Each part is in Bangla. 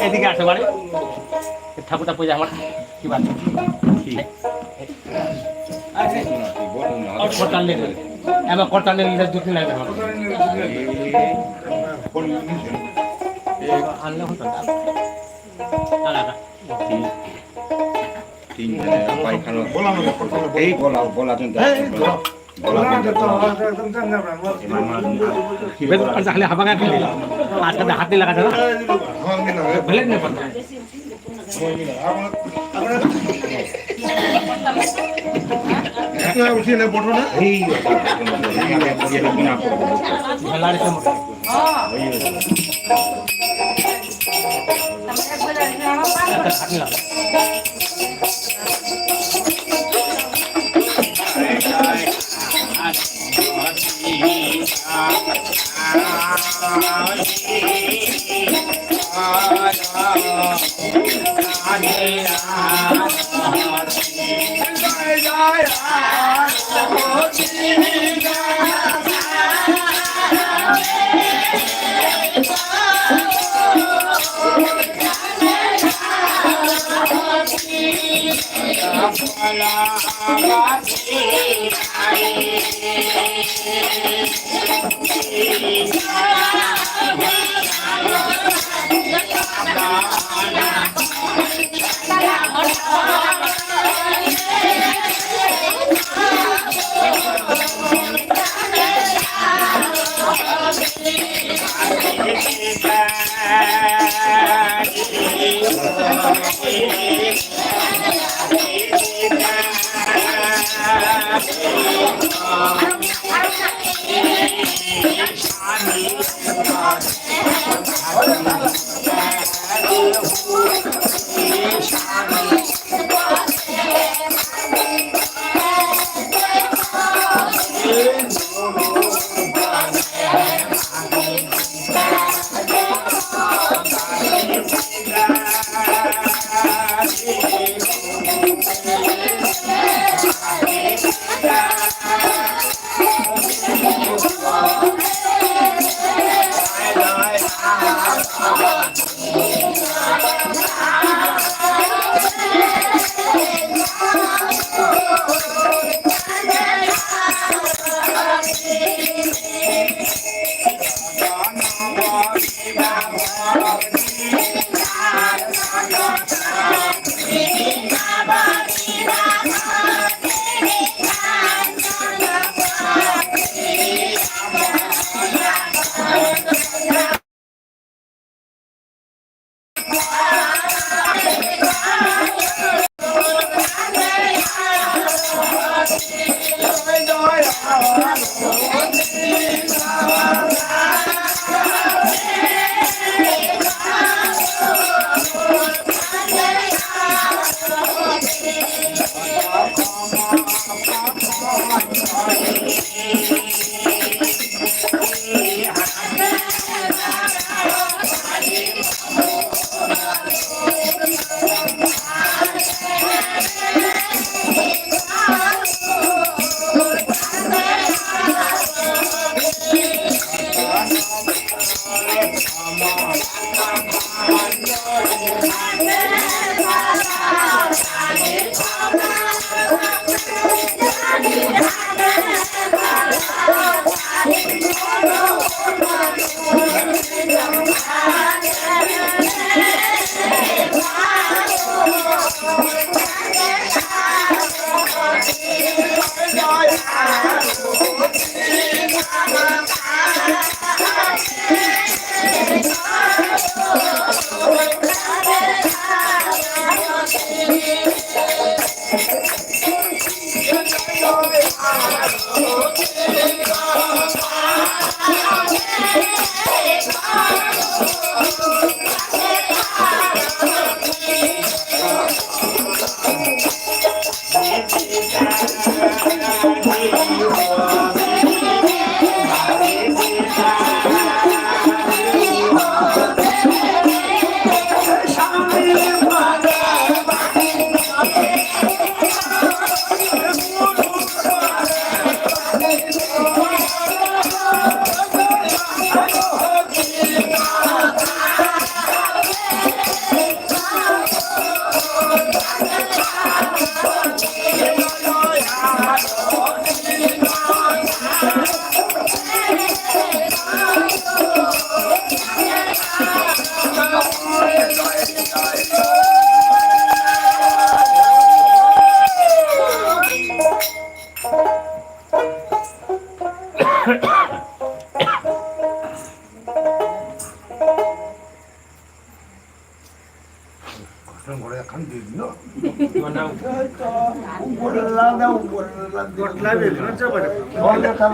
এদিকে আসো বাড়ি ঠাকুরটা পূজা আমার কি বাদ করতাল লেগে এবার করতাল লেগে দু তিন লাগবে আনলে হতো আলাদা এই বলা বলা খালি হাবা গায়ে খেলে আজকে হাত দিয়ে লাগাতে না ভেলে নিয়ে পড়তে উঠিয়ে না পড়ো না এই Hare Rama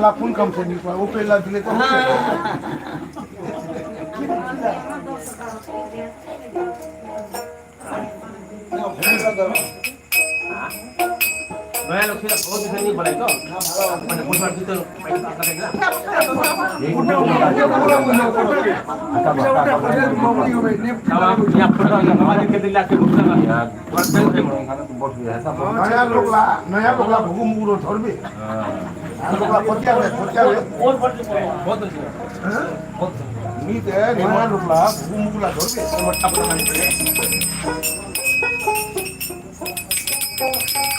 लाखून काम उपेला दिले तर নয়া লক্ষ্মী বহুত দিন নি বলাই তো মানে বুঝবার ভিতর পাইতা আপনাদের না ইয়া ফটো আমাদের কে দিলা কে বুঝলা না নয়া লোকলা ভুগু মুগুলো ধরবে লোকলা করতে হবে বহুত নিতে নয়া লোকলা ভুগু মুগুলা ধরবে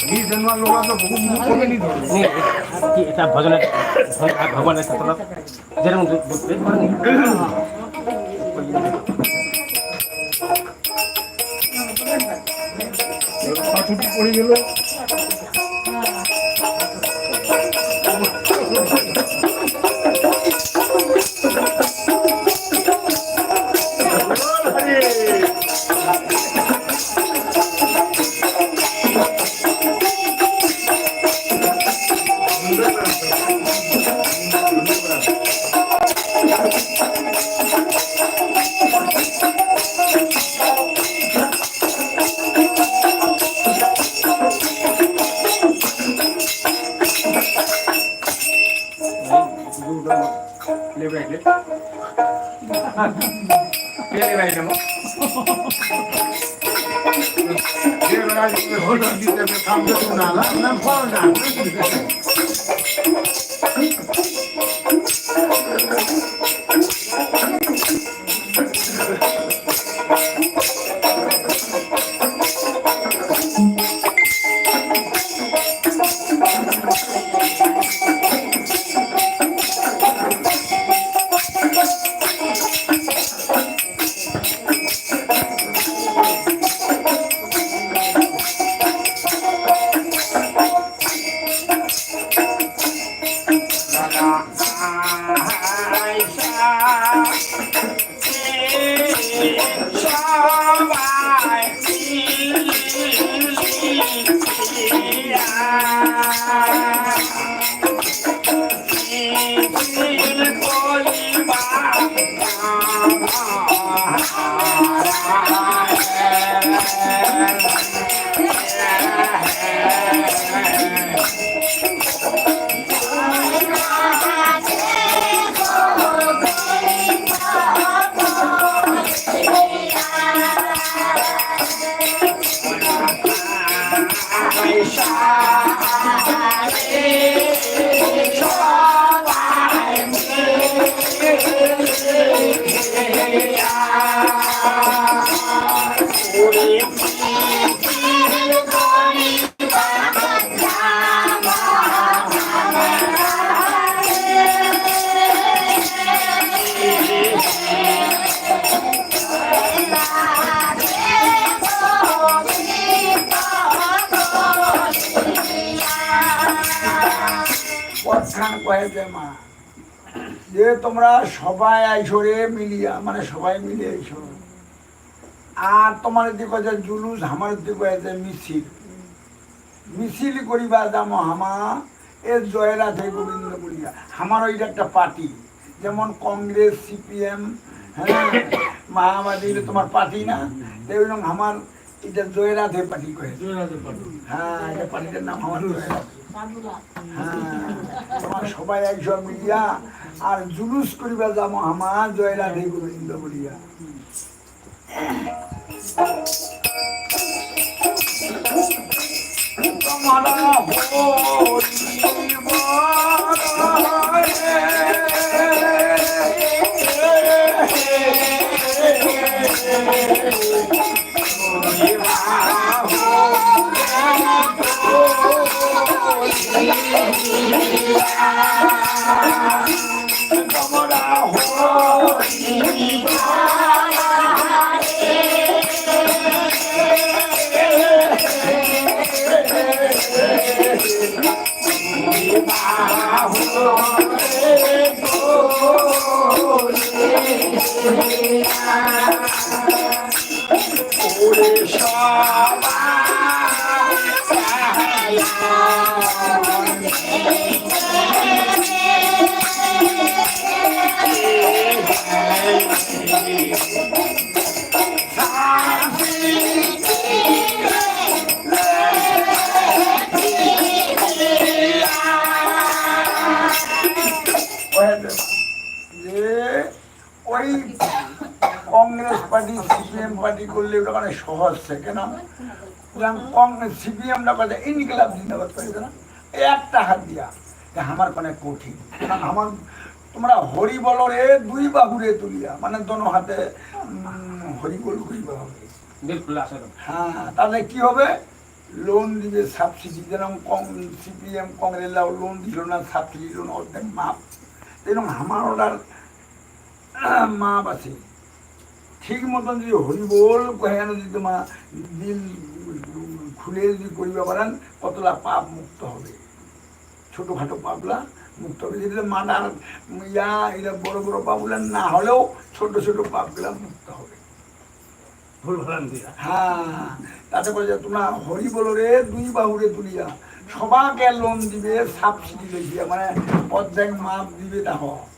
नी जन्मा लोगा तो भूख मुंह को नहीं धोते नहीं कि এটা ভজনে ভগবানের ছাত্র যেরকম বুঝতে পারেন ছুটি পড়ে গেল যে তোমরা সবাই আইসরে মিলিয়া মানে সবাই মিলে আইস আর তোমার দিকে যে জুলুস আমার দিকে যে মিছিল মিছিল করিবা দাম হামা এ জয়রাধে গোবিন্দ বলিয়া আমার ওইটা একটা পার্টি যেমন কংগ্রেস সিপিএম হ্যাঁ মায়াবাদী তোমার পার্টি না তেমন আমার এটা জয়রাধে পার্টি কয়ে হ্যাঁ এটা পার্টিটার নাম আমার জয়রাধে হ্যাঁ তোমার সবাই একজন মিলিয়া আর জুলুস করিবা যাম আমার জয়রাধে গোবিন্দ বলিয়া পার্টি সিপিএম পার্টি করলে ওটা মানে সহজ কেন সিপিএমটা কথা ইনকিলাব জিন্দাবাদ করে না একটা হাত দিয়া আমার কোনে কঠিন কারণ আমার তোমরা হরি বলো রে দুই বাহুরে তুলিয়া মানে দোনো হাতে হরি বল করিবা হবে হ্যাঁ তাহলে কি হবে লোন দিবে সাবসিডি যেরকম সিপিএম কংগ্রেস লোন দিল না সাবসিডি লোন অর্ধেক মাপ এরকম আমার অর্ডার মাপ আছে ঠিক মতন যদি হরিবোল কহেন যদি তোমার দিল খুলে যদি করিবা পারেন কতলা পাপ মুক্ত হবে ছোটখাটো পাপলা মুক্ত হবে যদি মানার এরা বড় বড় পাপগুলা না হলেও ছোট ছোট পাপগুলা মুক্ত হবে হ্যাঁ তাতে বলে তোমরা হরি বলো রে দুই বাহুরে তুলিয়া সবাকে লোন দিবে সাবসিডি দেখিয়া মানে অর্ধেক মাপ দিবে তা হয়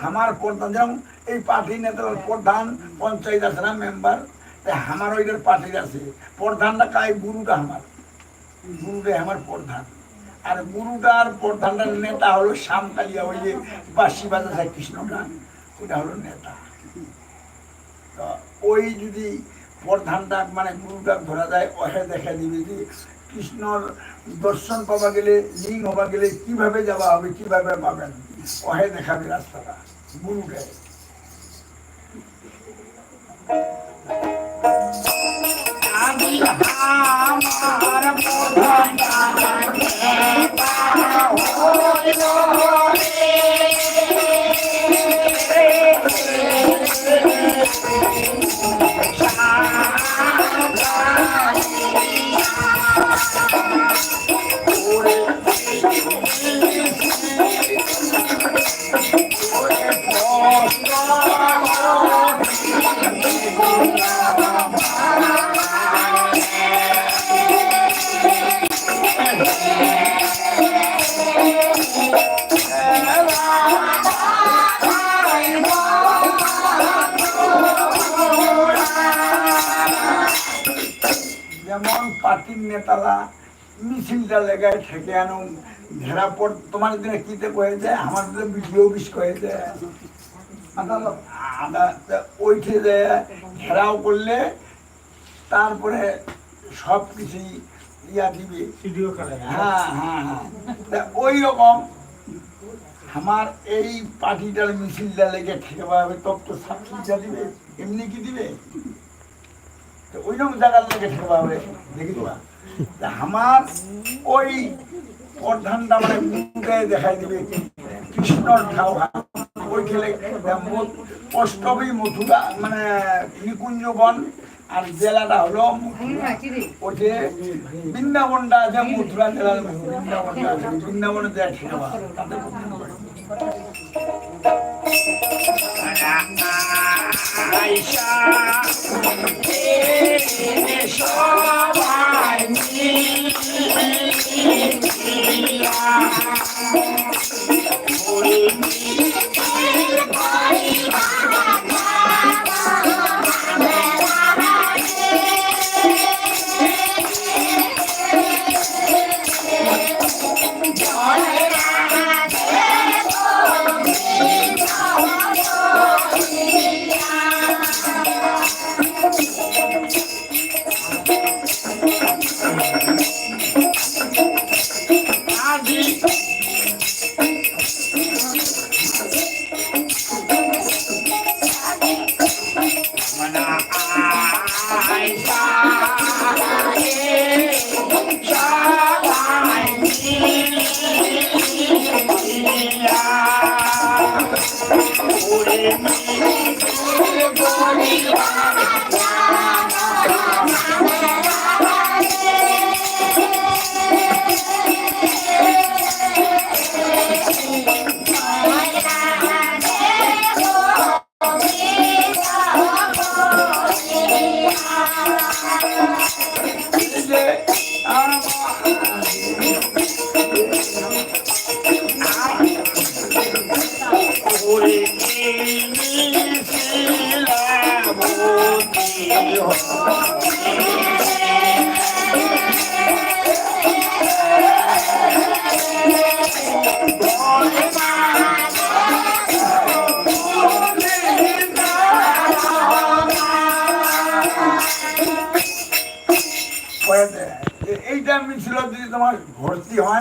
আমার প্রধান যেমন এই পার্টি নেতার প্রধান পঞ্চায়েত আছে না মেম্বার আমার ওইটার পার্টির আছে প্রধানটা কাই গুরুটা আমার প্রধান আর গুরুটার প্রধানটার নেতা হলো শ্যামকালিয়া ওই যে বাঁশি বাজাচ্ছে কৃষ্ণটা ওইটা হলো নেতা তো ওই যদি প্রধানটা মানে গুরুটা ধরা যায় ওহে দেখা দিবে যে কৃষ্ণর দর্শন পাওয়া গেলে লিঙ্গ হওয়া গেলে কিভাবে যাওয়া হবে কিভাবে পাবেন ওহে দেখাবে রাস্তাটা গুরুটাই যেমন পার্টির নেতারা মিছিলটা লেগায় থেকে আনো ঘেরা পর তোমার দিনে কিতে কয়ে যায় আমার দিনে ভিডিও বিষ কয়ে যায় ওইঠে যায় ঘেরাও করলে তারপরে সব কিছু ইয়া দিবে হ্যাঁ হ্যাঁ হ্যাঁ ওই রকম আমার এই পার্টিটার মিছিলটা লেগে ঠেকে পাবে তব তো সাবসিডিটা দিবে এমনি কি দিবে ওইরকম জায়গার লেগে ঠেকে পাবে দেখি তোরা আমার ওই প্রধানটা মানে দেখাই দিবে কৃষ্ণর ঠাওয়া ওই খেলে অষ্টমী মথুরা মানে নিকুঞ্জবন আর জেলাটা হলো ওই যে বৃন্দাবনটা আছে মথুরা জেলার বৃন্দাবনটা আছে বৃন্দাবনে দেয় ঠেকে পাবে তাদের সবাই আজি মনা আইসা এইটা মিছিল যদি তোমার ভর্তি হয়